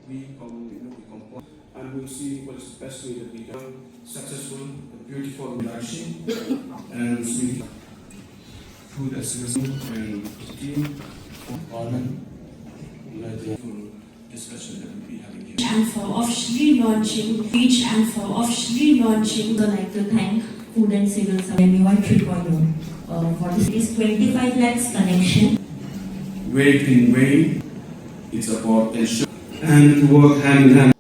we compose, and we'll see what is the best way that we can successful, beautiful interaction, and sweet food as and team for Parliament. Discussion that we'll be having here. And for officially launching, I'd like to thank Food and Civil Myntoi 3.0 for this 25 lakhs connection. Weight in weight, it's about ensuring and work hand in hand.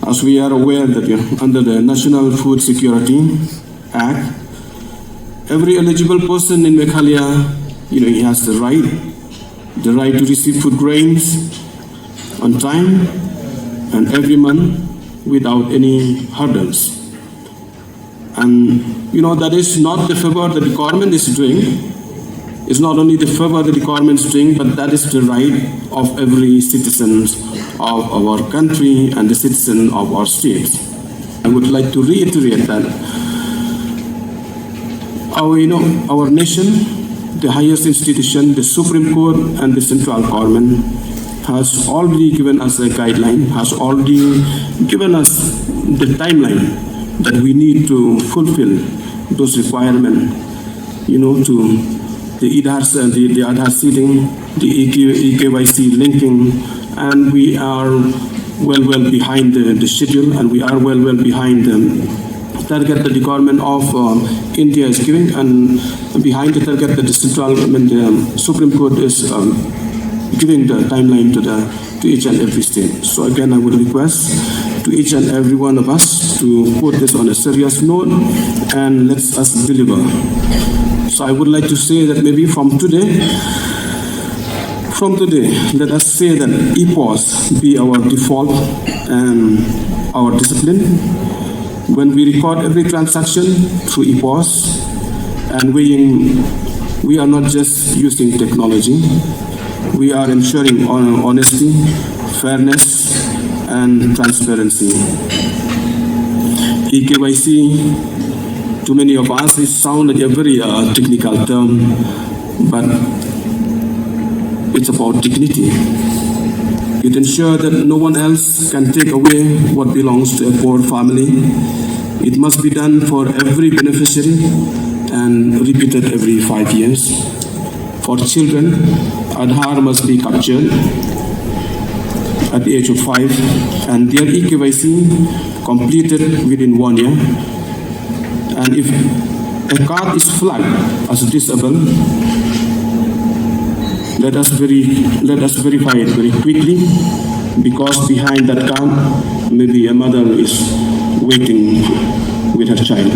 As we are aware that under the National Food Security Act, every eligible person in Meghalaya, he has the right to receive food grains on time and every month without any hurdles. And that is not the favor that the government is doing. It's not only the favor that the government is doing, but that is the right of every citizen of our country and the citizen of our state. I would like to reiterate that our nation, the highest institution, the Supreme Court and the central government has already given us a guideline, has already given us the timeline that we need to fulfill those requirements, to the Aadhaar seeding, the EKYC linking, and we are well behind the schedule, and we are well behind the target that the government of India is giving, and behind the target that the central government, the Supreme Court is giving the timeline to each and every state. So again, I would request to each and every one of us to put this on a serious note and let us deliver. So I would like to say that maybe from today, let us say that EPOS be our default and our discipline. When we record every transaction through EPOS, and we are not just using technology, we are ensuring honesty, fairness, and transparency. EKYC, to many of us, it sounds like a very technical term, but it's about dignity. It ensures that no one else can take away what belongs to a poor family. It must be done for every beneficiary and repeated every 5 years. For children, Aadhaar must be captured at the age of 5 and their EKYC completed within 1 year. And if a card is flagged as disabled, let us verify it very quickly, because behind that card, maybe a mother is waiting with her child.